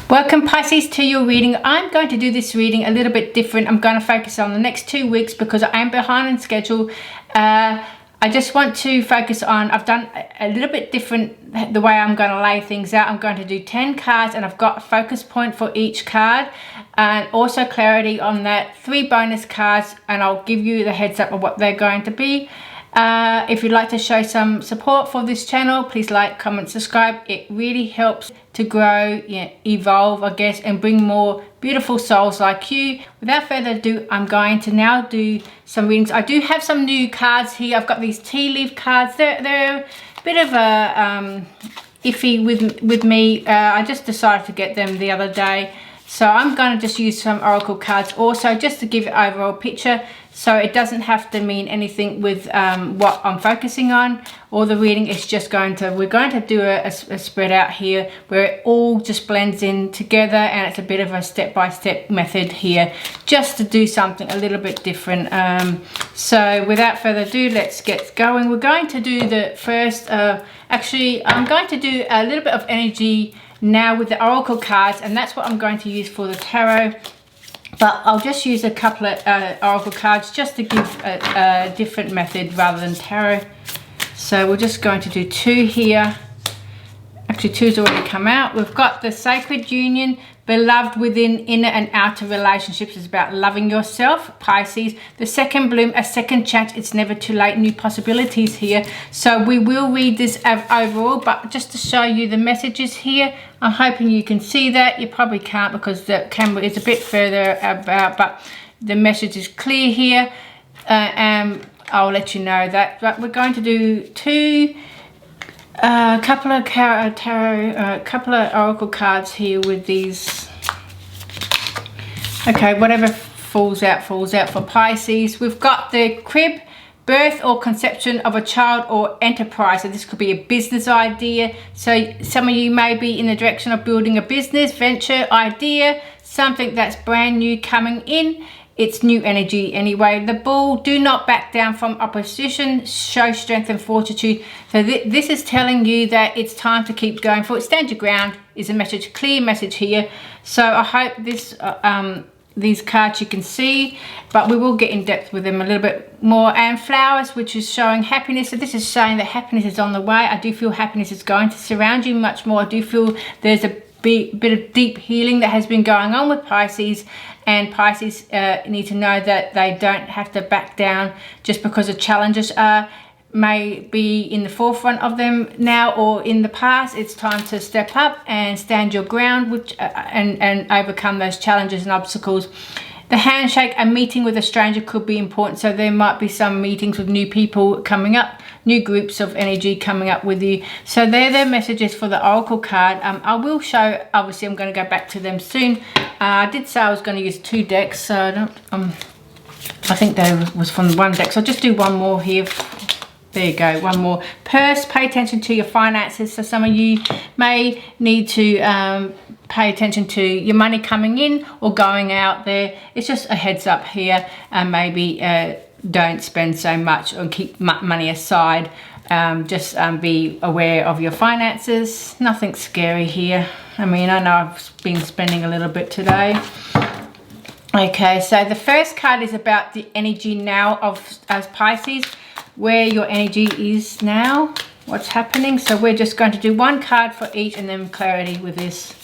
Welcome Pisces to your reading. I'm going to do this reading a little bit different. I'm going to focus on the next 2 weeks because I am behind on schedule. I just want to focus on, I've done a little bit different the way I'm going to lay things out. I'm going to do 10 cards and I've got a focus point for each card and also clarity on that, 3 bonus cards, and I'll give you the heads up of what they're going to be. If you'd like to show some support for this channel, please like, comment, subscribe. It really helps to grow, evolve, I guess, and bring more beautiful souls like you. Without further ado, I'm going to now do some readings. I do have some new cards here. I've got these tea leaf cards. They're a bit of a iffy with me. I just decided to get them the other day. So I'm going to just use some oracle cards also just to give an overall picture. So it doesn't have to mean anything with what I'm focusing on or the reading. It's just we're going to do a spread out here where it all just blends in together, and it's a bit of a step-by-step method here just to do something a little bit different. So without further ado, let's get going. We're going to do the first, actually I'm going to do a little bit of energy now with the oracle cards, and that's what I'm going to use for the tarot. But I'll just use a couple of oracle cards just to give a different method rather than tarot. So we're just going to do 2 here. Actually, 2's already come out. We've got the Sacred Union, beloved within inner and outer relationships. Is about loving yourself, Pisces. The second bloom, a second chance. It's never too late. New possibilities here. So we will read this overall, but just to show you the messages here. I'm hoping you can see that. You probably can't because the camera is a bit further about, but the message is clear here. And I'll let you know that. But we're going to do a couple of tarot, couple of oracle cards here with these. Okay, whatever falls out for Pisces. We've got the crib, birth or conception of a child or enterprise. So this could be a business idea. So some of you may be in the direction of building a business venture idea, something that's brand new coming in. It's new energy anyway. The bull, do not back down from opposition, show strength and fortitude. So this is telling you that it's time to keep going forward. Stand your ground is a message, clear message here. So I hope this these cards you can see, but we will get in depth with them a little bit more. And flowers, which is showing happiness. So this is saying that happiness is on the way. I do feel happiness is going to surround you much more. I do feel there's a bit of deep healing that has been going on with Pisces, and Pisces need to know that they don't have to back down just because the challenges may be in the forefront of them now or in the past. It's time to step up and stand your ground, which and overcome those challenges and obstacles. The handshake, a meeting with a stranger could be important. So there might be some meetings with new people coming up, new groups of energy coming up with you. So they're the messages for the oracle card. I will show, obviously I'm going to go back to them soon. I did say I was going to use 2 decks, so I think that was from 1 deck. So I'll just do 1 more here. There you go, 1 more. Purse, pay attention to your finances. So some of you may need to pay attention to your money coming in or going out there. It's just a heads up here, and maybe don't spend so much or keep money aside. Just be aware of your finances. Nothing scary here. I mean, I know I've been spending a little bit today. Okay, so the first card is about the energy now as Pisces, where your energy is now, what's happening. So we're just going to do 1 card for each and then clarity with this.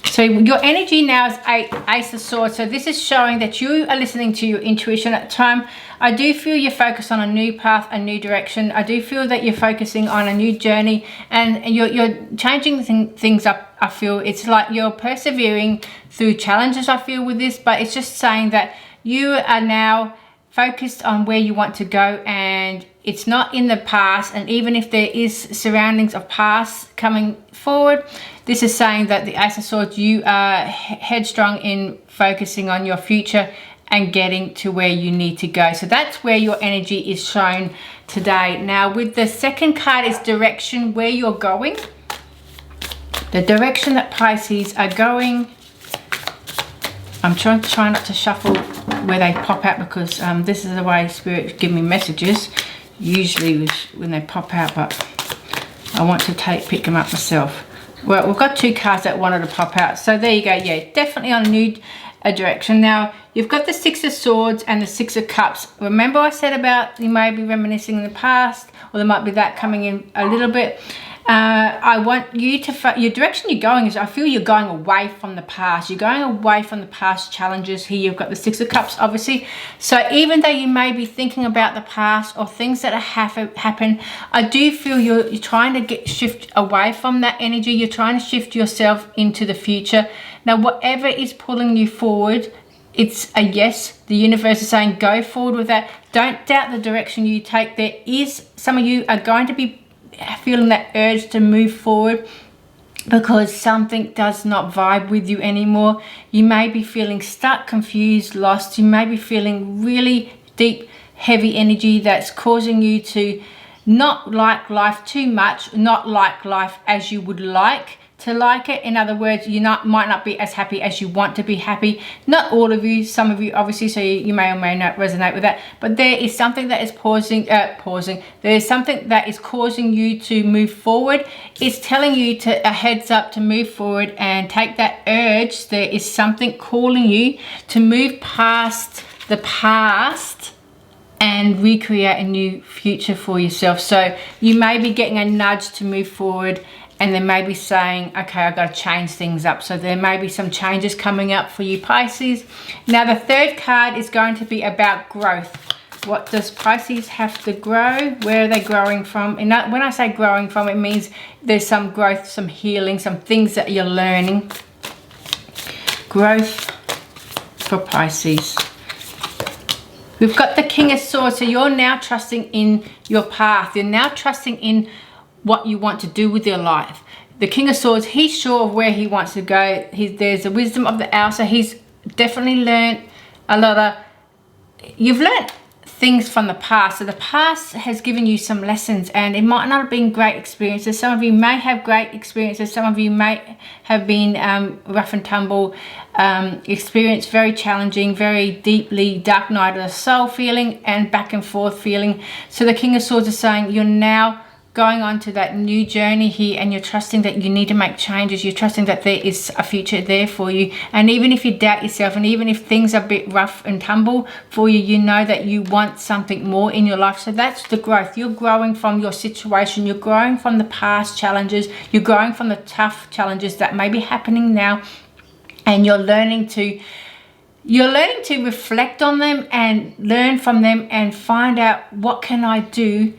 So your energy now is Ace of Swords. So this is showing that you are listening to your intuition at the time. I do feel you're focused on a new path, a new direction. I do feel that you're focusing on a new journey, and you're changing things up. I feel it's like you're persevering through challenges, I feel, with this, but it's just saying that you are now focused on where you want to go, and it's not in the past. And even if there is surroundings of past coming forward, this is saying that the Ace of Swords, you are headstrong in focusing on your future and getting to where you need to go. So that's where your energy is shown today. Now with the second card is direction, where you're going, the direction that Pisces are going. I'm trying not to shuffle where they pop out because this is the way Spirit give me messages, usually when they pop out, but I want to pick them up myself. Well, we've got 2 cards that wanted to pop out. So there you go. Yeah, definitely on a new direction. Now, you've got the 6 of Swords and the 6 of Cups. Remember I said about you may be reminiscing in the past, or there might be that coming in a little bit. I want you to, your direction you're going is, I feel you're going away from the past. You're going away from the past challenges. Here you've got the 6 of Cups, obviously. So even though you may be thinking about the past or things that have happened, I do feel you're trying to shift away from that energy. You're trying to shift yourself into the future. Now, whatever is pulling you forward, it's a yes. The universe is saying go forward with that. Don't doubt the direction you take. There is, some of you are going to be feeling that urge to move forward because something does not vibe with you anymore. You may be feeling stuck, confused, lost. You may be feeling really deep, heavy energy that's causing you to not like life too much, not like life as you would like to like it. In other words, you might not be as happy as you want to be happy. Not all of you, some of you obviously, so you may or may not resonate with that, but there is something that is there is something that is causing you to move forward. It's telling you to a heads up to move forward and take that urge. There is something calling you to move past the past and recreate a new future for yourself. So you may be getting a nudge to move forward, and they may be saying, okay, I've got to change things up. So there may be some changes coming up for you, Pisces. Now, the 3rd card is going to be about growth. What does Pisces have to grow? Where are they growing from? And when I say growing from, it means there's some growth, some healing, some things that you're learning. Growth for Pisces. We've got the King of Swords. So you're now trusting in your path. You're now trusting in what you want to do with your life. The King of Swords, he's sure of where he wants to go. There's the wisdom of the hour. So he's definitely learned a lot of, you've learned things from the past. So the past has given you some lessons, and it might not have been great experiences. Some of you may have great experiences. Some of you may have been rough and tumble experience, very challenging, very deeply dark night of the soul feeling and back and forth feeling. So the King of Swords is saying you're now going on to that new journey here, and you're trusting that you need to make changes. You're trusting that there is a future there for you. And even if you doubt yourself, and even if things are a bit rough and tumble for you, you know that you want something more in your life. So that's the growth. You're growing from your situation. You're growing from the past challenges. You're growing from the tough challenges that may be happening now. And you're learning to reflect on them and learn from them and find out, what can I do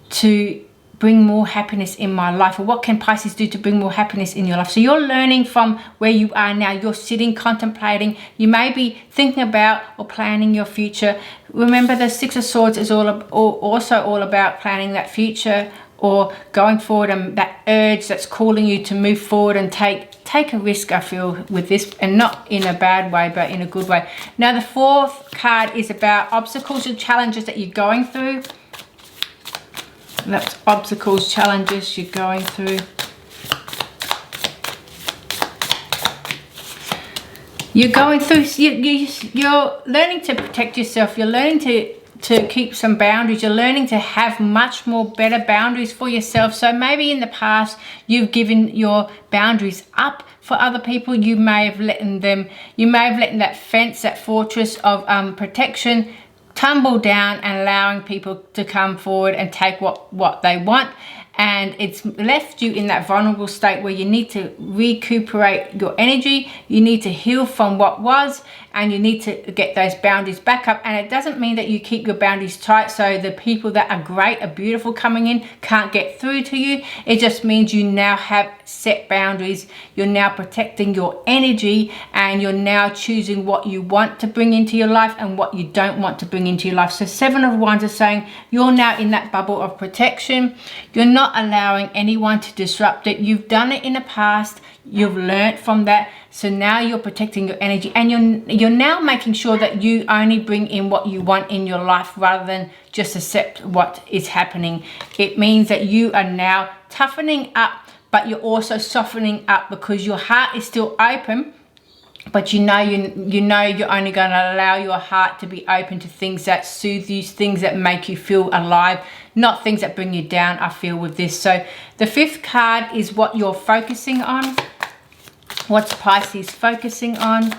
to bring more happiness in my life? Or what can Pisces do to bring more happiness in your life? So you're learning from where you are now. You're sitting, contemplating. You may be thinking about or planning your future. Remember, the 6 of Swords is also all about planning that future or going forward, and that urge that's calling you to move forward and take a risk, I feel, with this, and not in a bad way, but in a good way. Now, the 4th card is about obstacles and challenges that you're going through. That's obstacles, challenges you're going through. You're going through, you're learning to protect yourself. You're learning to keep some boundaries. You're learning to have much more better boundaries for yourself. So maybe in the past, you've given your boundaries up for other people. You may have let that fence, that fortress of protection, tumble down, and allowing people to come forward and take what they want. And it's left you in that vulnerable state where you need to recuperate your energy. You need to heal from what was, and you need to get those boundaries back up. And it doesn't mean that you keep your boundaries tight so the people that are great, are beautiful coming in, can't get through to you. It just means you now have set boundaries. You're now protecting your energy, and you're now choosing what you want to bring into your life and what you don't want to bring into your life. So 7 of Wands is saying you're now in that bubble of protection. You're not allowing anyone to disrupt it. You've done it in the past. You've learned from that. So now you're protecting your energy, and you're now making sure that you only bring in what you want in your life rather than just accept what is happening. It means that you are now toughening up, but you're also softening up because your heart is still open but you know you're only going to allow your heart to be open to things that soothe you, things that make you feel alive, not things that bring you down, I feel, with this. So the 5th card is what you're focusing on. What's Pisces focusing on?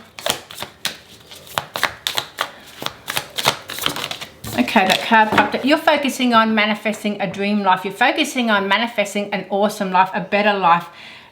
Okay, that card popped up. You're focusing on manifesting a dream life. You're focusing on manifesting an awesome life, a better life.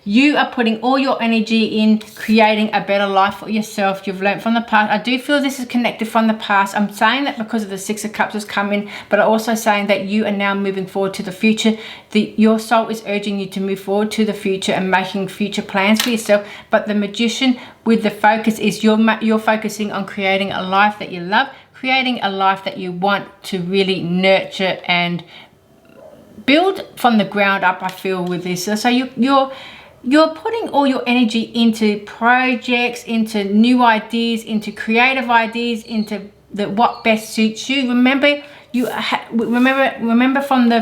You are putting all your energy in creating a better life for yourself. You've learned from the past. I do feel this is connected from the past. I'm saying that because of the 6 of Cups has come in, but I'm also saying that you are now moving forward to the future. Your soul is urging you to move forward to the future and making future plans for yourself. But the Magician with the focus is you're focusing on creating a life that you love, creating a life that you want to really nurture and build from the ground up, I feel, with this. So you're putting all your energy into projects, into new ideas, into creative ideas, into what best suits you. Remember, remember from the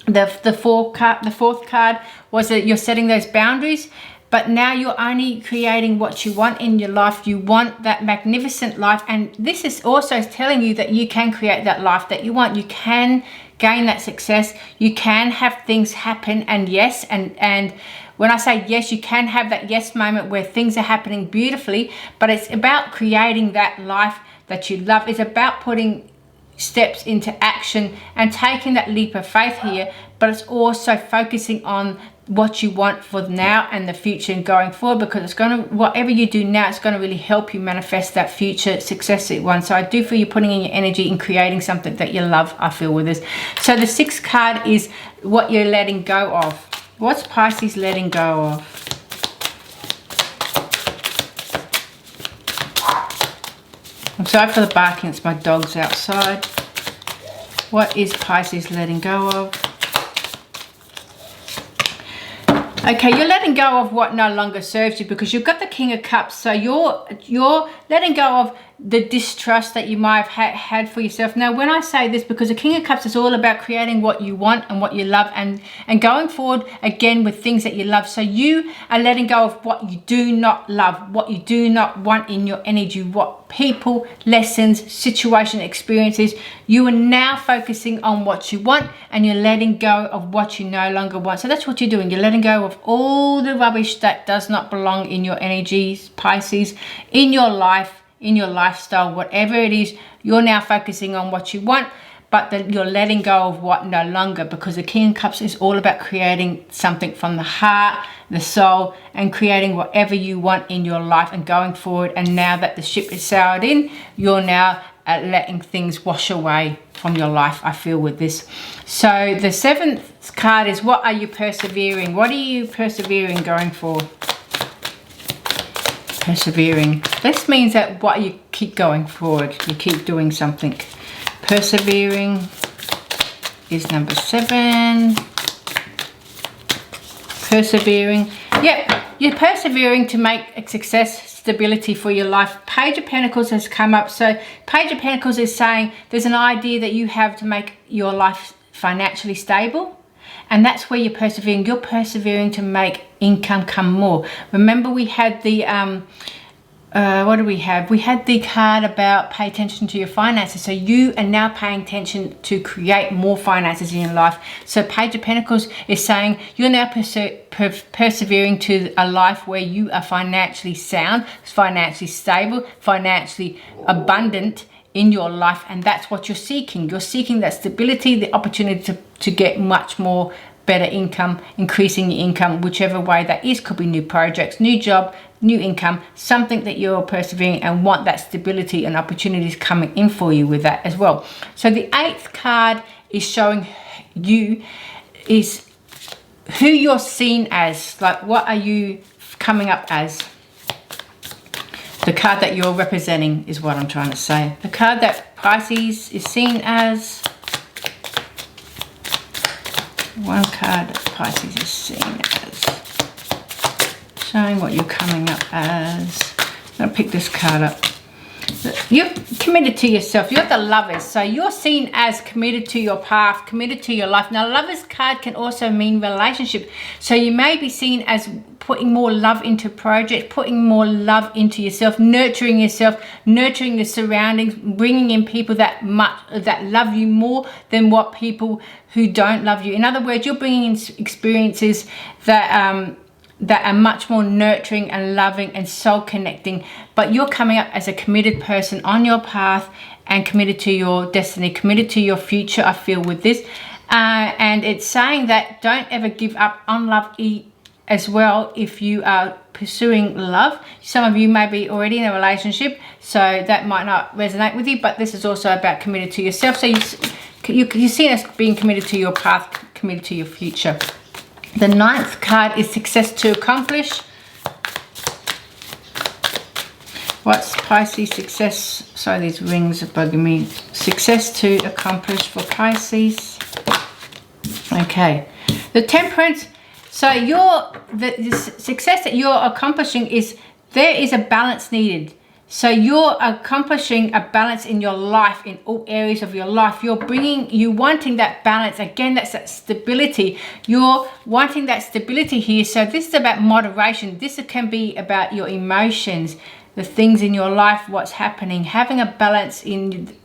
4th card was that you're setting those boundaries. But now you're only creating what you want in your life. You want that magnificent life. And this is also telling you that you can create that life that you want. You can gain that success. You can have things happen. And yes, and when I say yes, you can have that yes moment where things are happening beautifully. But it's about creating that life that you love. It's about putting steps into action and taking that leap of faith here. But it's also focusing on what you want for now and the future and going forward, because it's going to, whatever you do now, it's going to really help you manifest that future success that you want. So I do feel you're putting in your energy in creating something that you love, I feel, with this. So the 6th card is what you're letting go of. What's Pisces letting go of? I'm sorry for the barking, it's my dogs outside. What is Pisces letting go of? Okay, you're letting go of what no longer serves you, because you've got the King of Cups. So you're letting go of the distrust that you might have had for yourself. Now, when I say this, because the King of Cups is all about creating what you want and what you love, and going forward again with things that you love. So you are letting go of what you do not love, what you do not want in your energy, what people, lessons, situation, experiences. You are now focusing on what you want, and you're letting go of what you no longer want. So that's what you're doing. You're letting go of all the rubbish that does not belong in your energies, Pisces, in your life, in your lifestyle, whatever it is. You're now focusing on what you want, but you're letting go of what no longer, because the King of Cups is all about creating something from the heart, the soul, and creating whatever you want in your life and going forward. And now that the ship is sailed in, you're now letting things wash away from your life, I feel, with this. So the 7th card is what are you persevering? What are you persevering going for? Persevering. This means that what you keep going forward, you keep doing something. Persevering is number 7. Persevering. Yep, you're persevering to make a success, stability for your life. Page of Pentacles has come up. So Page of Pentacles is saying there's an idea that you have to make your life financially stable. And that's where you're persevering. You're persevering to make income come more. Remember, we had the, what do we have? We had the card about pay attention to your finances. So you are now paying attention to create more finances in your life. So Page of Pentacles is saying you're now persevering to a life where you are financially sound, financially stable, financially abundant in your life. And that's what you're seeking. You're seeking that stability, the opportunity to get much more better income, increasing your income, whichever way that is. Could be new projects, new job, new income, something that you're persevering and want that stability and opportunities coming in for you with that as well. So the 8th card is showing you is who you're seen as. Like, what are you coming up as? The card that you're representing is what I'm trying to say. The card that Pisces is seen as. One card that Pisces is seen as. Showing what you're coming up as. I'm going to pick this card up. You're committed to yourself. You're the Lovers. So you're seen as committed to your path, committed to your life. Now, Lovers card can also mean relationship. So you may be seen as putting more love into projects, putting more love into yourself, nurturing your surroundings, bringing in people that love you more than what people who don't love you. In other words, you're bringing in experiences that are much more nurturing and loving and soul connecting, but you're coming up as a committed person on your path and committed to your destiny, committed to your future, I feel, with this. And it's saying that don't ever give up on love as well if you are pursuing love. Some of you may be already in a relationship, so that might not resonate with you, but this is also about committed to yourself. So you see us being committed to your path, committed to your future. The 9th card is success to accomplish. What's Pisces success? Sorry, these rings are bugging me. Success to accomplish for Pisces. Okay. The Temperance. So the success that you're accomplishing is there is a balance needed. So you're accomplishing a balance in your life, in all areas of your life. You wanting that balance. Again, that's that stability. You're wanting that stability here. So this is about moderation. This can be about your emotions, the things in your life, what's happening, having a balance in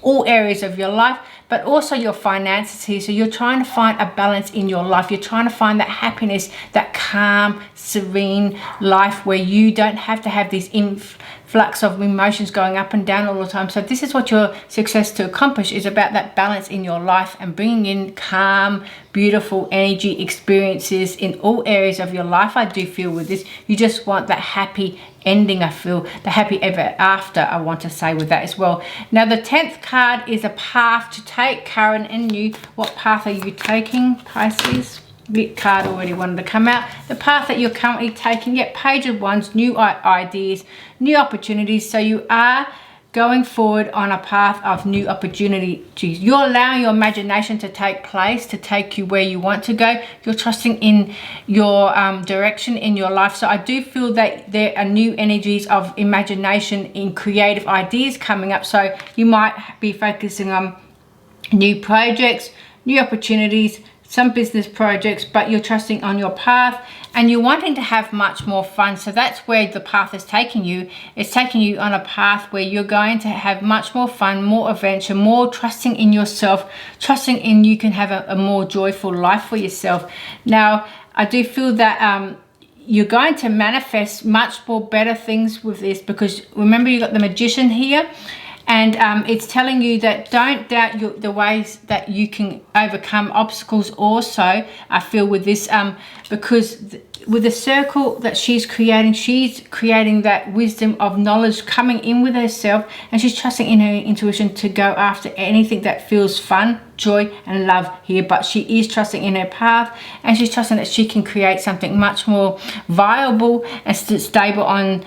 all areas of your life, but also your finances here. So you're trying to find a balance in your life. You're trying to find that happiness, that calm, serene life where you don't have to have these influx of emotions going up and down all the time. So this is what your success to accomplish is about, that balance in your life and bringing in calm, beautiful energy experiences in all areas of your life. I do feel with this, you just want that happy ending. I feel the happy ever after, I want to say with that as well. Now the 10th card is a path to take. Karen and you, what path are you taking, Pisces? That card already wanted to come out. The path that you're currently taking, yet Page of Wands, new ideas, new opportunities. So you are going forward on a path of new opportunities. You're allowing your imagination to take place, to take you where you want to go. You're trusting in your direction in your life. So I do feel that there are new energies of imagination in creative ideas coming up. So you might be focusing on new projects, new opportunities, some business projects, but you're trusting on your path and you're wanting to have much more fun. So that's where the path is taking you. It's taking you on a path where you're going to have much more fun, more adventure, more trusting in yourself, trusting in you can have a more joyful life for yourself. Now, I do feel that you're going to manifest much more better things with this, because remember, you got the Magician here. And it's telling you that don't doubt the ways that you can overcome obstacles also, I feel, with this, because with the circle that she's creating that wisdom of knowledge coming in with herself, and she's trusting in her intuition to go after anything that feels fun, joy and love here. But she is trusting in her path, and she's trusting that she can create something much more viable and stable on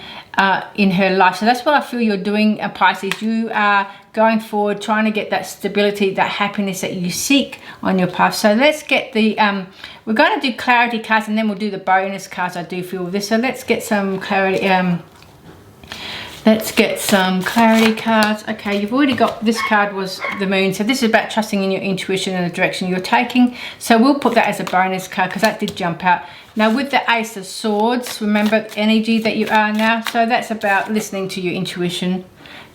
in her life. So that's what I feel you're doing, Pisces. You are going forward, trying to get that stability, that happiness that you seek on your path. So let's get the we're going to do clarity cards, and then we'll do the bonus cards, I do feel, with this. So let's get some clarity. Let's get some clarity cards. Okay, you've already got, this card was the Moon. So this is about trusting in your intuition and the direction you're taking. So we'll put that as a bonus card because that did jump out. Now with the Ace of Swords, remember the energy that you are now. So that's about listening to your intuition.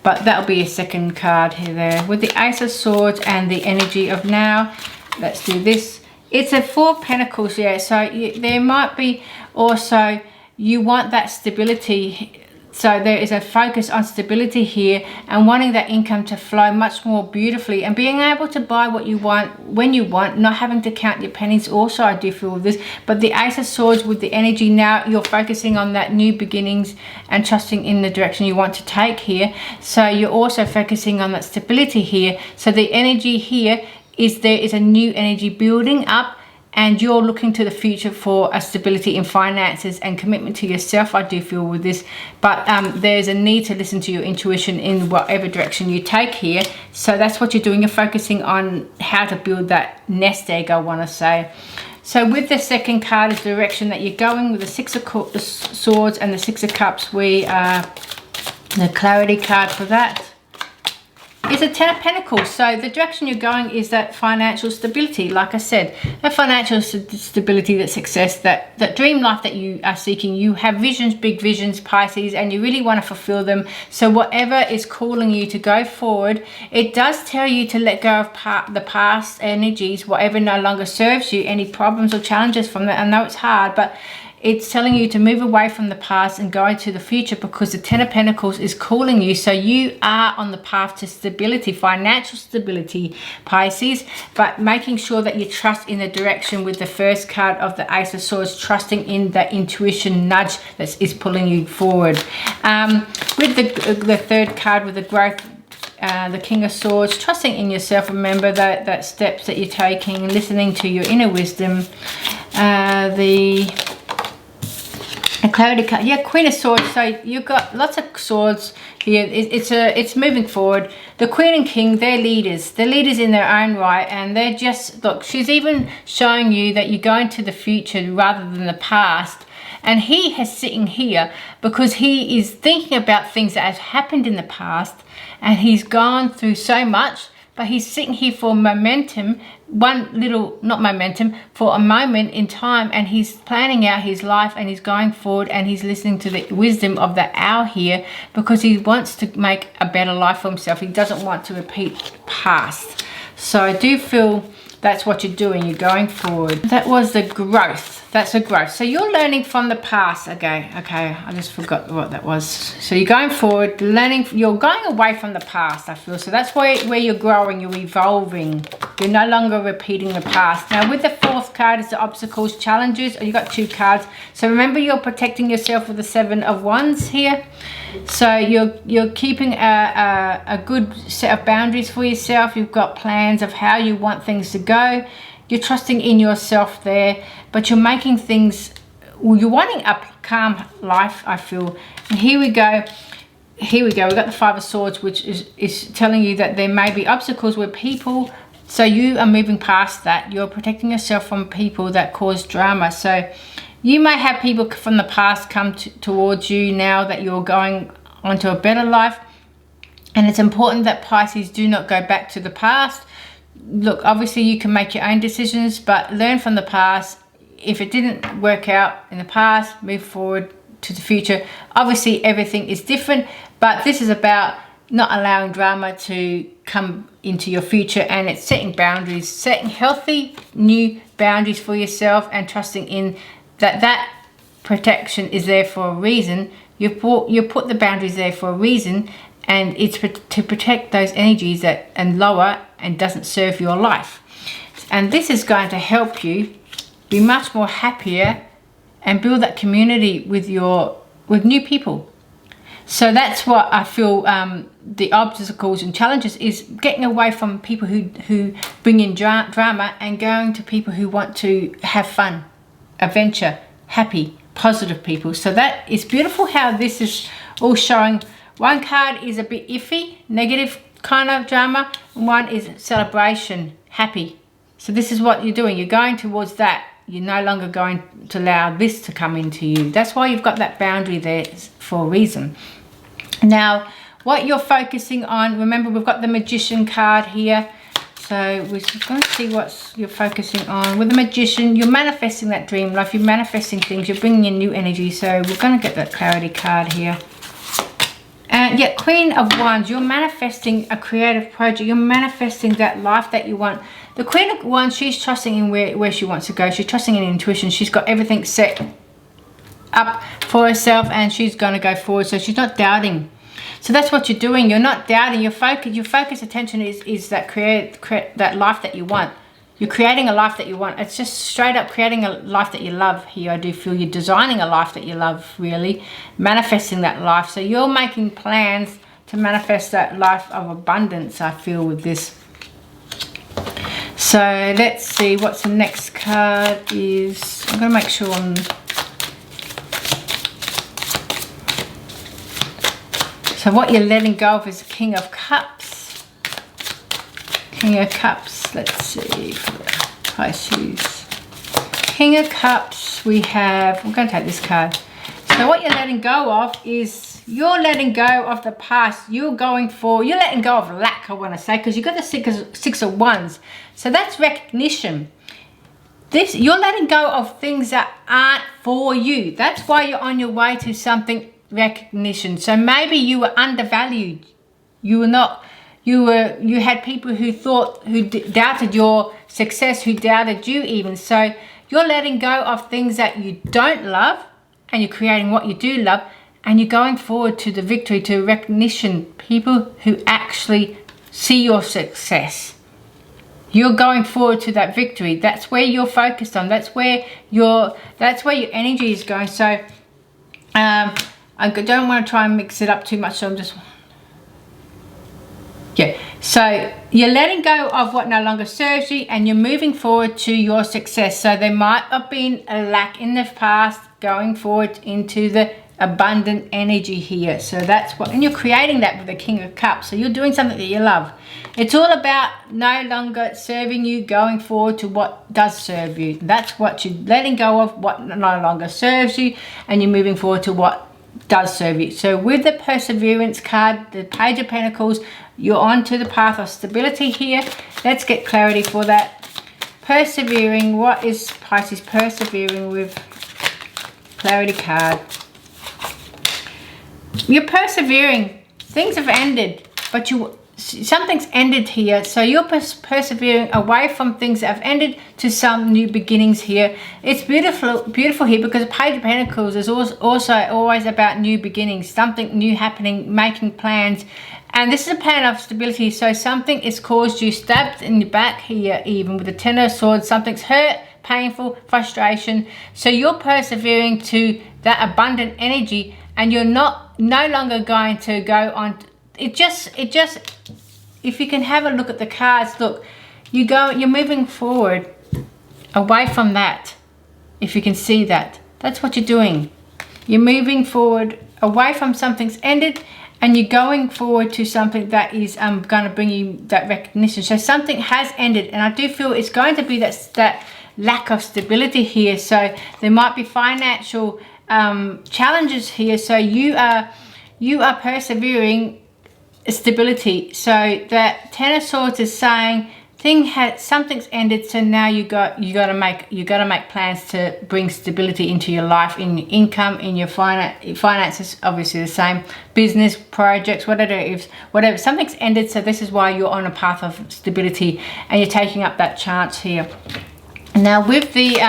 But that'll be a second card here there. With the Ace of Swords and the energy of now, let's do this. It's a Four of Pentacles, yeah. So there might be also, you want that stability. So there is a focus on stability here and wanting that income to flow much more beautifully and being able to buy what you want when you want, not having to count your pennies also, I do feel with this. But the Ace of Swords with the energy now, you're focusing on that new beginnings and trusting in the direction you want to take here. So you're also focusing on that stability here. So the energy here is there is a new energy building up, and you're looking to the future for a stability in finances and commitment to yourself, I do feel with this. But there's a need to listen to your intuition in whatever direction you take here. So that's what you're doing. You're focusing on how to build that nest egg, I want to say. So with the second card is the direction that you're going with the Six of Swords and the Six of Cups. We are the clarity card for that. is a Ten of Pentacles. So the direction you're going is that financial stability. Like I said, that financial stability, that success, that dream life that you are seeking. You have visions, big visions, Pisces, and you really want to fulfill them. So whatever is calling you to go forward, it does tell you to let go of the past energies, whatever no longer serves you, any problems or challenges from that. I know it's hard, but it's telling you to move away from the past and go into the future, because the Ten of Pentacles is calling you. So you are on the path to stability, financial stability, Pisces, but making sure that you trust in the direction with the first card of the Ace of Swords, trusting in that intuition nudge that is pulling you forward. With the third card, with the growth, the King of Swords, trusting in yourself. Remember that steps that you're taking, listening to your inner wisdom. A clarity card, yeah, Queen of Swords. So you've got lots of swords here. It's moving forward. The Queen and King, they're leaders. They're leaders in their own right, and they're just, look, she's even showing you that you're going to the future rather than the past. And he is sitting here because he is thinking about things that have happened in the past, and he's gone through so much, but he's sitting here for momentum, for a moment in time, and he's planning out his life, and he's going forward, and he's listening to the wisdom of the owl here, because he wants to make a better life for himself. He doesn't want to repeat past. So I do feel that's what you're doing. You're going forward. That was the growth. That's the growth. So you're learning from the past. Okay, I just forgot what that was. So you're going forward, learning. You're going away from the past, I feel. So that's where you're growing, you're evolving. You're no longer repeating the past. Now with the fourth card is the obstacles, challenges. You got two cards. So remember, you're protecting yourself with the Seven of Wands here. So you're keeping a good set of boundaries for yourself. You've got plans of how you want things to go. You're trusting in yourself there, but you're making things, you're wanting a calm life, I feel. And here we go. We've got the Five of Swords, which is telling you that there may be obstacles with people. So you are moving past that. You're protecting yourself from people that cause drama. So you may have people from the past come towards you now that you're going onto a better life. And it's important that Pisces do not go back to the past. Look, obviously you can make your own decisions, but learn from the past. If it didn't work out in the past, move forward to the future. Obviously everything is different, but this is about not allowing drama to come into your future, and it's setting boundaries, setting healthy new boundaries for yourself, and trusting in that protection is there for a reason. You put the boundaries there for a reason, and it's to protect those energies that and lower and doesn't serve your life. And this is going to help you be much more happier and build that community with new people. So that's what I feel, the obstacles and challenges is getting away from people who bring in drama, and going to people who want to have fun, adventure, happy, positive people. So that is beautiful how this is all showing. One card is a bit iffy, negative kind of drama. One is celebration, happy. So this is what you're doing. You're going towards that. You're no longer going to allow this to come into you. That's why you've got that boundary there for a reason. Now, what you're focusing on, remember we've got the Magician card here. So we're just going to see what you're focusing on. With the Magician, you're manifesting that dream life. You're manifesting things. You're bringing in new energy. So we're going to get that clarity card here. And yeah, Queen of Wands, you're manifesting a creative project. You're manifesting that life that you want. The Queen of Wands, she's trusting in where she wants to go. She's trusting in intuition. She's got everything set up for herself, and she's going to go forward. So she's not doubting. So that's what you're doing. You're not doubting. Your focus attention is that that life that you want. You're creating a life that you want. It's just straight up creating a life that you love here. I do feel you're designing a life that you love, really. Manifesting that life. So you're making plans to manifest that life of abundance, I feel, with this. So let's see what's the next card is. I'm going to make sure I'm... So what you're letting go of is King of Cups. King of Cups. Let's see for Pisces. King of Cups. We're going to take this card. So what you're letting go of is you're letting go of the past. You're letting go of lack, I want to say, because you got the six of wands. So that's recognition. You're letting go of things that aren't for you. That's why you're on your way to something recognition. So maybe you were undervalued. You had people who doubted your success, who doubted you even. So you're letting go of things that you don't love, and you're creating what you do love, and you're going forward to the victory, to recognition, people who actually see your success. You're going forward to that victory. That's where you're focused on. That's where your energy is going. So I don't want to try and mix it up too much, so I'm just... Yeah, so you're letting go of what no longer serves you, and you're moving forward to your success. So there might have been a lack in the past, going forward into the abundant energy here. So that's what, and you're creating that with the King of Cups. So you're doing something that you love. It's all about no longer serving you, going forward to what does serve you. That's what you're letting go of, what no longer serves you, and you're moving forward to what does serve you. So with the Perseverance card, the Page of Pentacles, you're on to the path of stability here. Let's get clarity for that. Persevering, what is Pisces persevering with? Clarity card. You're persevering. Things have ended, but something's ended here. So you're persevering away from things that have ended to some new beginnings here. It's beautiful here, because the Page of Pentacles is also always about new beginnings, something new happening, making plans. And this is a plan of stability. So something has caused you, stabbed in your back here, even with the Ten of Swords. Something's hurt, painful, frustration. So you're persevering to that abundant energy, and you're no longer going to go on. It just, if you can have a look at the cards, look, you're moving forward away from that. If you can see that, that's what you're doing. You're moving forward away from something's ended, and you're going forward to something that is going to bring you that recognition. So something has ended, and I do feel it's going to be that lack of stability here. So there might be financial challenges here. So you are persevering stability. So that Ten of Swords is saying something's ended, so now you got to make plans to bring stability into your life, in your income, in your finances, obviously the same, business, projects, whatever, something's ended. So this is why you're on a path of stability, and you're taking up that chance here. Now with the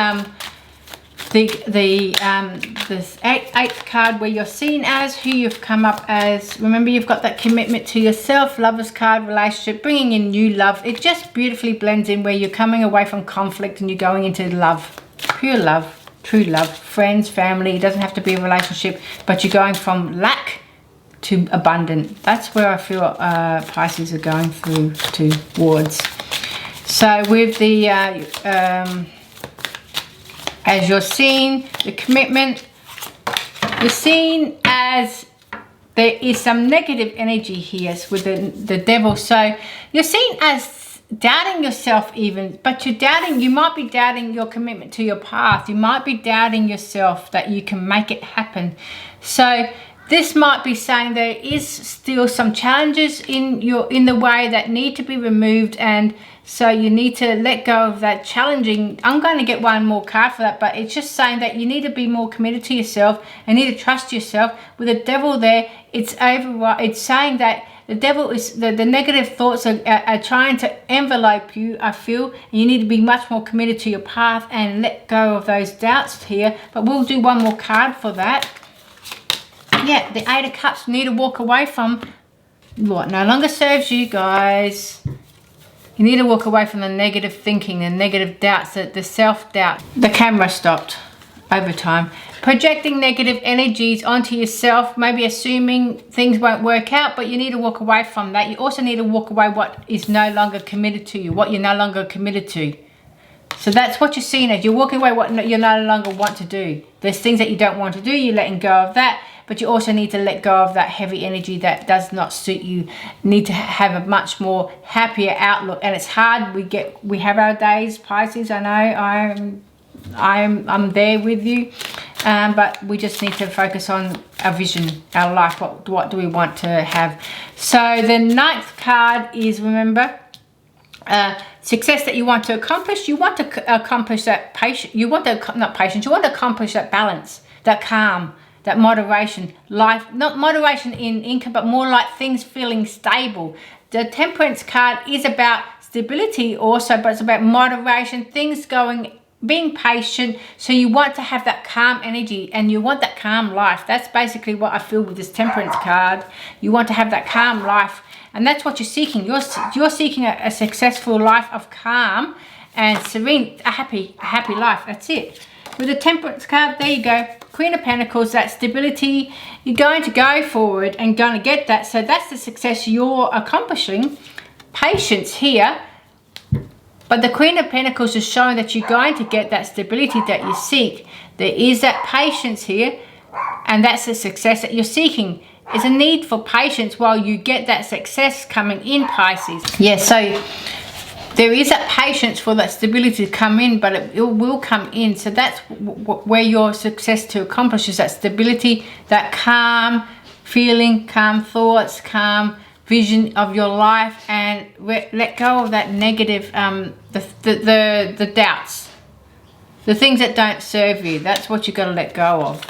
eighth card, where you're seen as who you've come up as. Remember, you've got that commitment to yourself, Lovers card, relationship, bringing in new love. It just beautifully blends in, where you're coming away from conflict and you're going into love, pure love, true love, friends, family. It doesn't have to be a relationship, but you're going from lack to abundant. That's where I feel Pisces are going through towards. So with the as you're seen, the commitment, you're seen as there is some negative energy here with the devil. So you're seen as doubting yourself even, but you might be doubting your commitment to your path. You might be doubting yourself that you can make it happen. So this might be saying there is still some challenges in the way that need to be removed, and so you need to let go of that challenging. I'm going to get one more card for that, but it's just saying that you need to be more committed to yourself and need to trust yourself. With the devil there, it's saying that the devil is the negative thoughts are trying to envelope you, I feel, and you need to be much more committed to your path and let go of those doubts here. But we'll do one more card for that. Yeah, the Eight of Cups, need to walk away from what no longer serves you, guys. You need to walk away from the negative thinking, the negative doubts, the self-doubt. The camera stopped over time. Projecting negative energies onto yourself, maybe assuming things won't work out, but you need to walk away from that. You also need to walk away what is no longer committed to you, what you're no longer committed to. So that's what you're seeing as. You're walking away what you no longer want to do. There's things that you don't want to do, you're letting go of that. But you also need to let go of that heavy energy that does not suit you. You need to have a much more happier outlook. And it's hard. We have our days, Pisces. I know I'm there with you. but we just need to focus on our vision, our life. What do we want to have? So the 9th card is, remember, success that you want to accomplish. You want to accomplish that patience. You want to, not patience, you want to accomplish that balance, that calm, that moderation. Life, not moderation in income, but more like things feeling stable. The Temperance card is about stability also, but it's about moderation, things going, being patient. So you want to have that calm energy and you want that calm life. That's basically what I feel with this Temperance card. You want to have that calm life, and that's what you're seeking. You're seeking a successful life of calm and serene, a happy life. That's it. With the Temperance card, there you go. Queen of Pentacles, that stability. You're going to go forward and going to get that. So that's the success you're accomplishing. Patience here. But the Queen of Pentacles is showing that you're going to get that stability that you seek. There is that patience here. And that's the success that you're seeking. It's a need for patience while you get that success coming in, Pisces. Yeah, so there is that patience for that stability to come in, but it will come in. So that's where your success to accomplish is that stability, that calm feeling, calm thoughts, calm vision of your life, and let go of that negative, the doubts, the things that don't serve you. That's what you've got to let go of.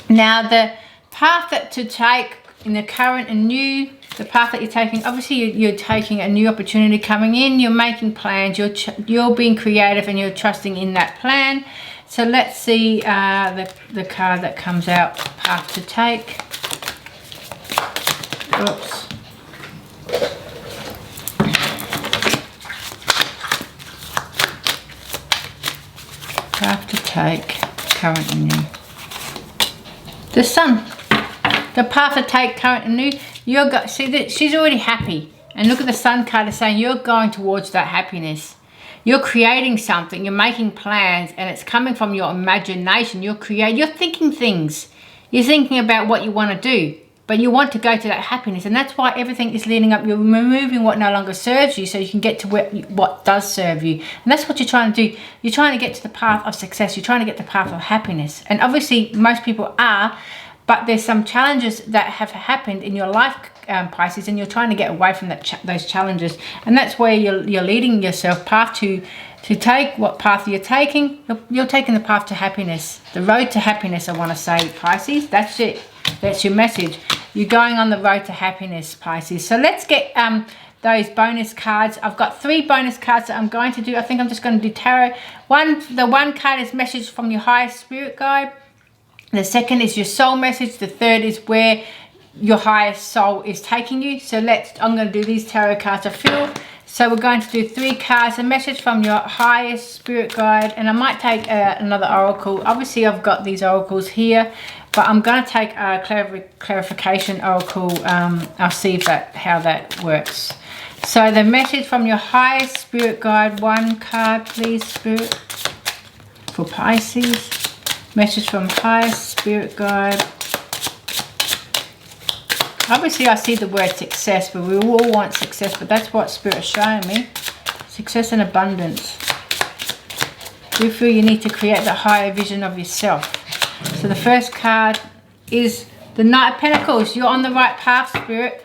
Now, the path that to take in the current and new, the path that you're taking, obviously you're taking a new opportunity coming in, you're making plans, you're being creative and you're trusting in that plan. So let's see the card that comes out, path to take. Oops. Path to take, current and new. The Sun. The path to take, current and new. See that she's already happy, and look at the Sun card is saying you're going towards that happiness. You're creating something, you're making plans, and it's coming from your imagination. You're thinking things. You're thinking about what you want to do, but you want to go to that happiness, and that's why everything is leading up. You're removing what no longer serves you so you can get to what does serve you, and that's what you're trying to do. You're trying to get to the path of success. You're trying to get the path of happiness, and obviously most people are. But there's some challenges that have happened in your life, Pisces, and you're trying to get away from those challenges. And that's where you're leading yourself, path to take. What path you're taking? You're taking the path to happiness. The road to happiness, I want to say, Pisces. That's it. That's your message. You're going on the road to happiness, Pisces. So let's get those bonus cards. I've got 3 bonus cards that I'm going to do. I think I'm just going to do tarot. The one card is message from your highest spirit guide. The second is your soul message. The third is where your highest soul is taking you. So I'm going to do these tarot cards I feel. So we're going to do 3 cards. A message from your highest spirit guide. And I might take another oracle. Obviously I've got these oracles here, but I'm going to take a clarification oracle. I'll see how that works. So the message from your highest spirit guide. 1 card please, Spirit, for Pisces. Message from highest spirit guide. Obviously I see the word success, but we all want success, but that's what Spirit is showing me. Success and abundance. You feel you need to create the higher vision of yourself. So the first card is the Knight of Pentacles. You're on the right path, Spirit.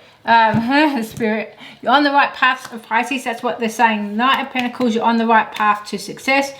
Spirit, you're on the right path of Pisces. That's what they're saying. Knight of Pentacles, you're on the right path to success.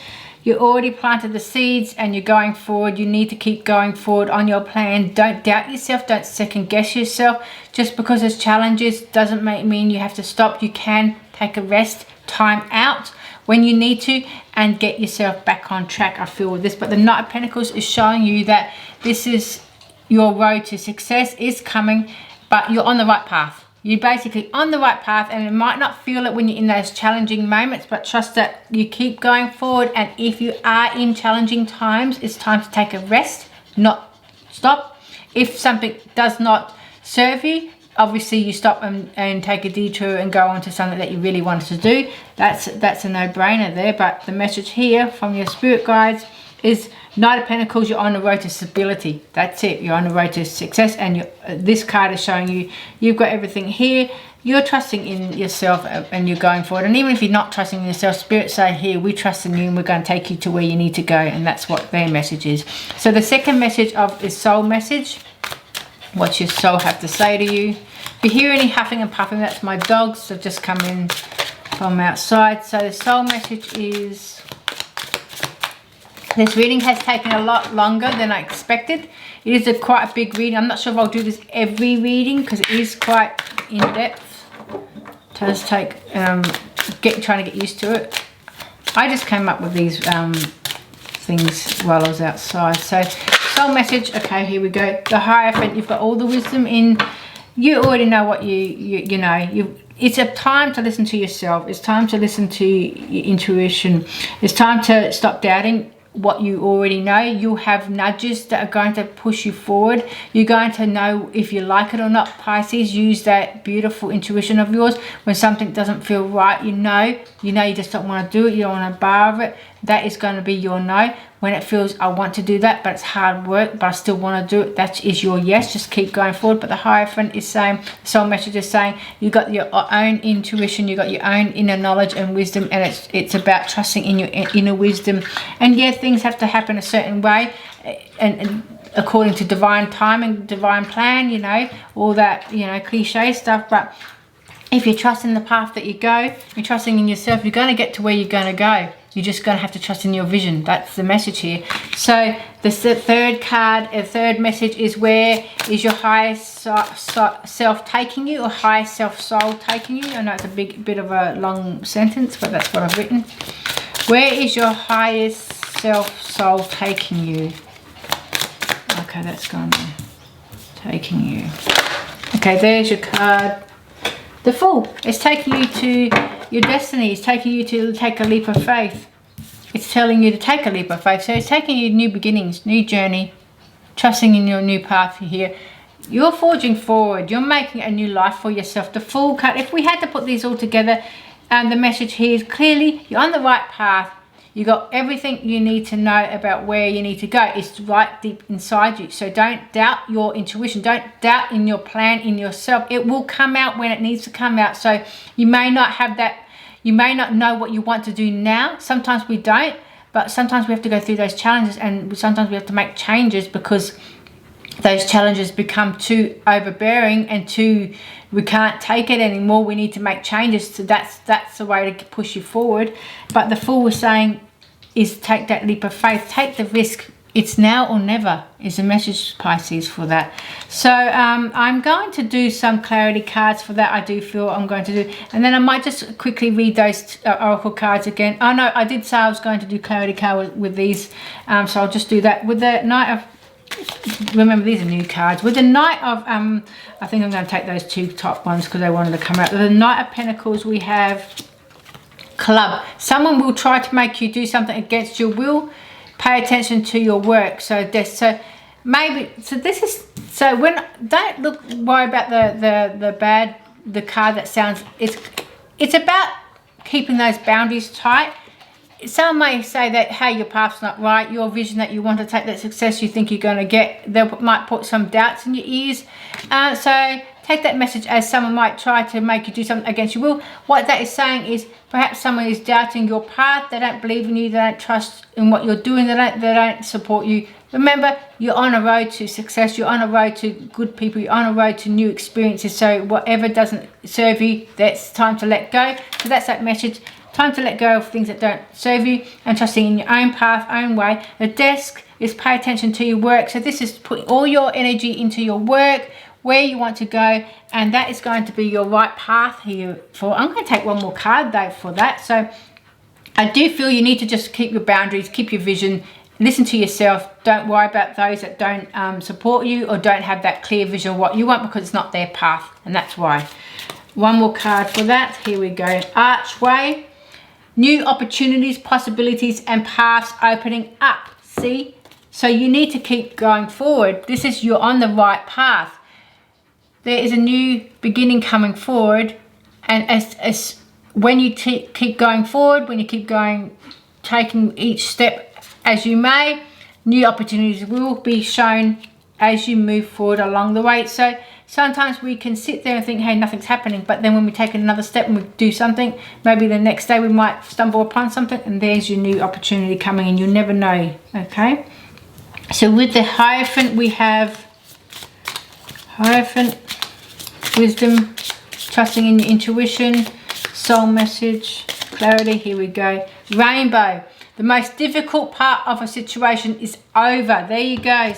You already planted the seeds and you're going forward. You need to keep going forward on your plan. Don't doubt yourself. Don't second guess yourself. Just because there's challenges doesn't mean you have to stop. You can take a rest, time out when you need to, and get yourself back on track, I feel, with this. But the Knight of Pentacles is showing you that this is your road to success is coming, but you're on the right path. You're basically on the right path, and it might not feel it when you're in those challenging moments, but trust that you keep going forward. And if you are in challenging times, it's time to take a rest, not stop. If something does not serve you, obviously you stop and take a detour and go on to something that you really wanted to do. That's a no-brainer there. But the message here from your spirit guides is Knight of Pentacles. You're on the road to stability. That's it. You're on the road to success, and this card is showing you you've got everything here. You're trusting in yourself and you're going for it. And even if you're not trusting in yourself, Spirit say, here, we trust in you and we're going to take you to where you need to go. And that's what their message is. So the second message is soul message. What your soul have to say to you. If you hear any huffing and puffing, that's my dogs. They've just come in from outside. So the soul message is, this reading has taken a lot longer than I expected. It is quite a big reading. I'm not sure if I'll do this every reading because it is quite in depth. It does take trying to get used to it. I just came up with these things while I was outside. So soul message. Okay, here we go. The Hierophant. You've got all the wisdom in. You already know what you know. It's a time to listen to yourself. It's time to listen to your intuition. It's time to stop doubting what you already know. You'll have nudges that are going to push you forward. You're going to know if you like it or not. Pisces, use that beautiful intuition of yours. When something doesn't feel right, you know you just don't want to do it. You don't want to borrow it. That is going to be your no. When it feels, I want to do that, but it's hard work, but I still want to do it, that is your yes. Just keep going forward. But the Hierophant is saying, the soul message is saying, you got your own intuition, you got your own inner knowledge and wisdom, and it's about trusting in your inner wisdom. And yeah, things have to happen a certain way, and according to divine time and divine plan, you know, all that, you know, cliche stuff. But if you're trusting the path that you go, you're trusting in yourself, you're going to get to where you're going to go. You're just going to have to trust in your vision. That's the message here. So the third card, the third message is, where is your highest self taking you, or highest self soul taking you? I know it's a bit of a long sentence, but that's what I've written. Where is your highest self soul taking you? Okay, that's gone there. Taking you. Okay, there's your card. The Fool. It's taking you to your destiny. It's taking you to take a leap of faith. It's telling you to take a leap of faith. So it's taking you new beginnings, new journey, trusting in your new path here. You're forging forward. You're making a new life for yourself. The Fool card, if we had to put these all together, the message here is clearly you're on the right path. You got everything you need to know about where you need to go. It's right deep inside you. So don't doubt your intuition. Don't doubt in your plan, in yourself. It will come out when it needs to come out. So you may not have that, you may not know what you want to do now. Sometimes we don't, but sometimes we have to go through those challenges, and sometimes we have to make changes because those challenges become too overbearing and we can't take it anymore. We need to make changes. So that's the way to push you forward. But the Fool was saying is take that leap of faith, take the risk. It's now or never is the message, Pisces, for that. So I'm going to do some clarity cards for that. I do feel I'm going to do, and then I might just quickly read those oracle cards again. Oh no, I did say I was going to do clarity card with these, so I'll just do that with the Knight of. Remember, these are new cards. With the Knight of I think I'm going to take those two top ones because they wanted to come out. With the Knight of Pentacles, we have Club. Someone will try to make you do something against your will. Pay attention to your work. So this, don't worry about the card that sounds. It's about keeping those boundaries tight. Some may say that, hey, your path's not right, your vision that you want to take, that success you think you're going to get, they might put some doubts in your ears. So take that message as someone might try to make you do something against your will. What that is saying is perhaps someone is doubting your path. They don't believe in you. They don't trust in what you're doing. They don't support you. Remember, you're on a road to success. You're on a road to good people. You're on a road to new experiences. So whatever doesn't serve you, that's time to let go. So that's that message. Time to let go of things that don't serve you and trusting in your own path, own way. The Desk is pay attention to your work. So this is putting all your energy into your work, where you want to go, and that is going to be your right path here. I'm going to take one more card though for that. So I do feel you need to just keep your boundaries, keep your vision, listen to yourself. Don't worry about those that don't support you or don't have that clear vision of what you want, because it's not their path, and that's why. One more card for that. Here we go. Archway. New opportunities, possibilities, and paths opening up. See? So you need to keep going forward. This is, you're on the right path. There is a new beginning coming forward. And as when you keep going forward, when you keep going, taking each step as you may. New opportunities will be shown as you move forward along the way. So sometimes we can sit there and think, hey, nothing's happening, but then when we take another step and we do something, maybe the next day we might stumble upon something, and there's your new opportunity coming, and you never know. Okay, so with the Hierophant, we have Hierophant, wisdom, trusting in your intuition, soul message, clarity. Here we go. Rainbow, the most difficult part of a situation is over. There you go.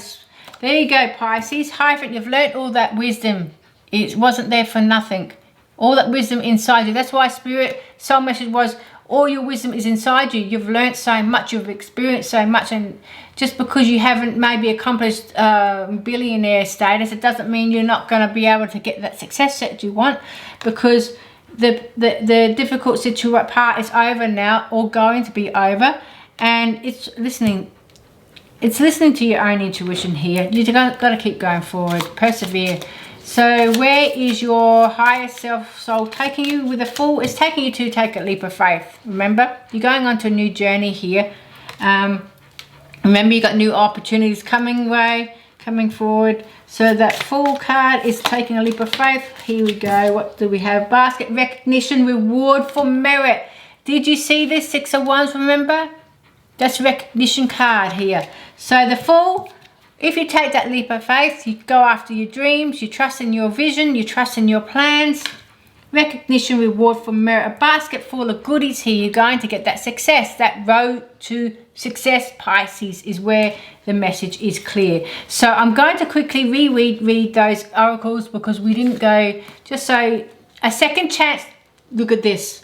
There you go, Pisces. Hierophant, you've learnt all that wisdom. It wasn't there for nothing. All that wisdom inside you. That's why Spirit soul message was, all your wisdom is inside you. You've learnt so much, you've experienced so much, and just because you haven't maybe accomplished billionaire status, it doesn't mean you're not going to be able to get that success that you want, because the difficult situation part is over now, or going to be over, and it's listening. It's listening to your own intuition here. You've got to keep going forward, persevere. So where is your higher self soul taking you with a Fool? It's taking you to take a leap of faith. Remember, you're going on to a new journey here. Remember, you got new opportunities coming forward. So that Fool card is taking a leap of faith. Here we go. What do we have? Basket, recognition, reward for merit. Did you see this? 6 of Wands, remember? That's recognition card here. So the Fool, if you take that leap of faith, you go after your dreams, you trust in your vision, you trust in your plans. Recognition, reward for merit. A basket full of goodies here. You're going to get that success. That road to success, Pisces, is where the message is clear. So I'm going to quickly read those oracles, because we didn't go. Just so, a second chance. Look at this.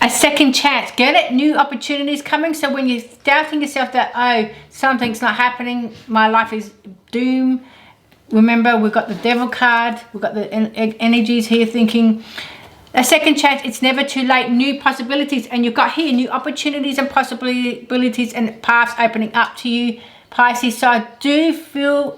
A second chance. Get it? New opportunities coming. So when you're doubting yourself that, oh, something's not happening, my life is doomed. Remember, we've got the Devil card. We've got the energies here thinking, a second chance. It's never too late. New possibilities. And you've got here new opportunities and possibilities and paths opening up to you, Pisces. So I do feel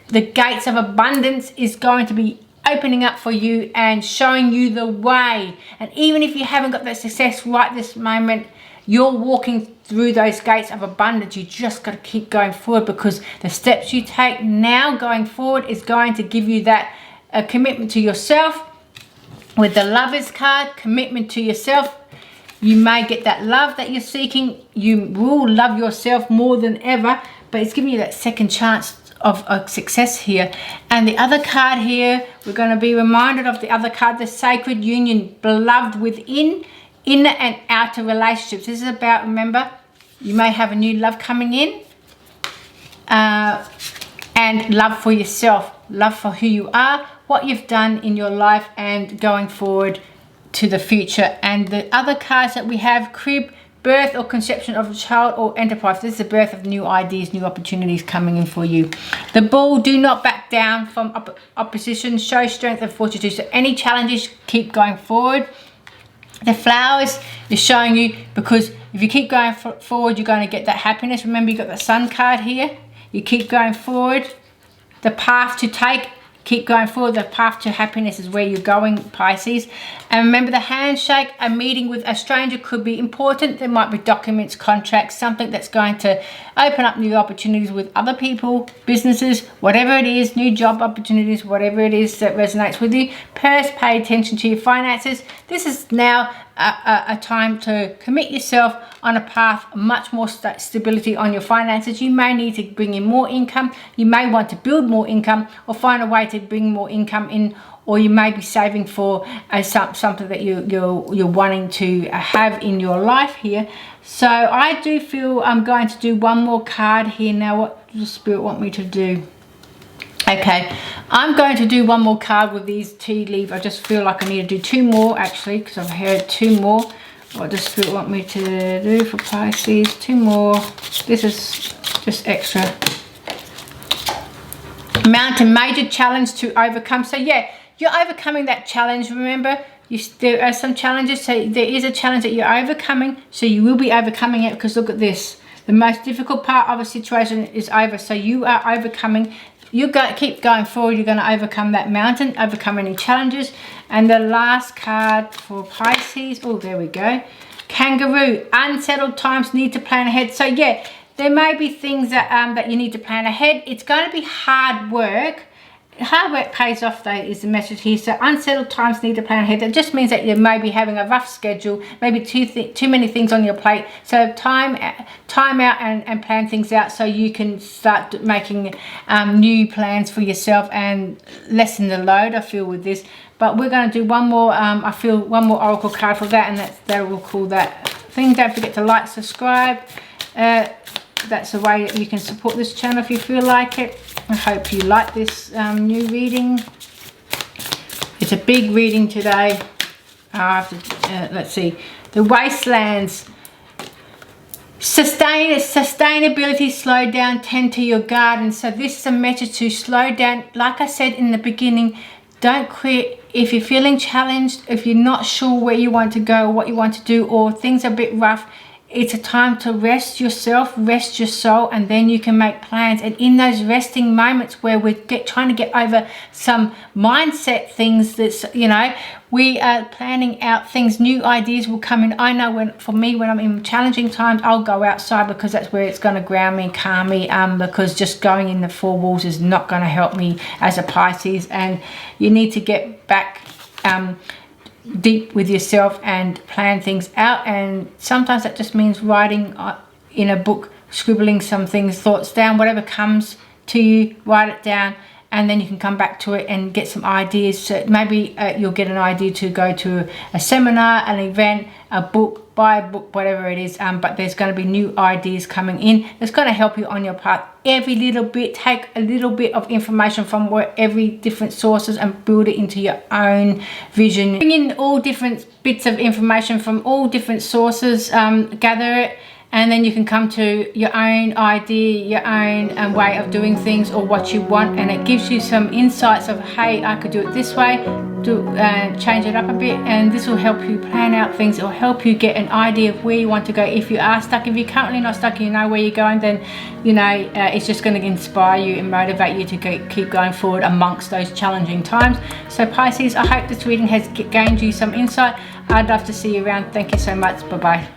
the gates of abundance is going to be opening up for you and showing you the way. And even if you haven't got that success right this moment, you're walking through those gates of abundance. You just got to keep going forward, because the steps you take now going forward is going to give you that commitment to yourself. With the Lovers card, commitment to yourself, you may get that love that you're seeking. You will love yourself more than ever, but it's giving you that second chance of a success here. And the other card here, we're going to be reminded of the other card, the Sacred Union, beloved within, inner and outer relationships. This is about, remember, you may have a new love coming in, and love for yourself, love for who you are, what you've done in your life, and going forward to the future. And the other cards that we have, crib, birth or conception of a child or enterprise. This is the birth of new ideas, new opportunities coming in for you. The Bull, do not back down from opposition. Show strength and fortitude. So any challenges, keep going forward. The Flowers is showing you, because if you keep going forward, you're going to get that happiness. Remember, you've got the Sun card here. You keep going forward. The path to take, keep going forward. The path to happiness is where you're going, Pisces. And remember, the handshake, a meeting with a stranger could be important. There might be documents, contracts, something that's going to open up new opportunities with other people, businesses, whatever it is, new job opportunities, whatever it is that resonates with you. Purse, pay attention to your finances. This is now a time to commit yourself on a path, much more stability on your finances. You may need to bring in more income. You may want to build more income, or find a way to bring more income in, or you may be saving for something that you're wanting to have in your life here. So I do feel I'm going to do one more card here now. What does the Spirit want me to do? Okay, I'm going to do one more card with these tea leaves. I just feel like I need to do 2 more, actually, because I've heard 2 more. What does Spirit want me to do for Pisces? 2 more. This is just extra. Mountain, major challenge to overcome. So yeah, you're overcoming that challenge. Remember, there are some challenges. So there is a challenge that you're overcoming. So you will be overcoming it, because look at this. The most difficult part of a situation is over. So you are overcoming. You keep going forward. You're going to overcome that mountain, overcome any challenges. And the last card for Pisces, oh, there we go. Kangaroo, unsettled times, need to plan ahead. So yeah, there may be things that that you need to plan ahead. It's going to be hard work. Hard work pays off though, is the message here. So unsettled times, need to plan ahead. That just means that you may be having a rough schedule, maybe too many things on your plate. So time out and plan things out so you can start making new plans for yourself and lessen the load, I feel, with this. But we're going to do one more, I feel, one more oracle card for that, and that will call that thing. Don't forget to like, subscribe. That's a way that you can support this channel if you feel like it. I hope you like this new reading. It's a big reading today. Let's see. The Wastelands. Sustainability, slow down, tend to your garden. So this is a message to slow down. Like I said in the beginning, don't quit. If you're feeling challenged, if you're not sure where you want to go, what you want to do, or things are a bit rough, it's a time to rest yourself, rest your soul, and then you can make plans. And in those resting moments where we're trying to get over some mindset things that's, you know, we are planning out things, new ideas will come in. I know for me, when I'm in challenging times, I'll go outside because that's where it's going to ground me, calm me, because just going in the four walls is not going to help me as a Pisces. And you need to get back deep with yourself and plan things out, and sometimes that just means writing in a book, scribbling some things, thoughts down, whatever comes to you, write it down, and then you can come back to it and get some ideas. So maybe you'll get an idea to go to a seminar, an event, a book, buy a book, whatever it is, but there's going to be new ideas coming in. It's going to help you on your path. Every little bit, take a little bit of information from every different sources and build it into your own vision. Bring in all different bits of information from all different sources, gather it, and then you can come to your own idea, your own way of doing things, or what you want, and it gives you some insights of, hey, I could do it this way, change it up a bit, and this will help you plan out things. It will help you get an idea of where you want to go. If you are stuck, if you're currently not stuck, you know where you're going, then you know it's just going to inspire you and motivate you to keep going forward amongst those challenging times. So Pisces, I hope this reading has gained you some insight. I'd love to see you around. Thank you so much. Bye bye.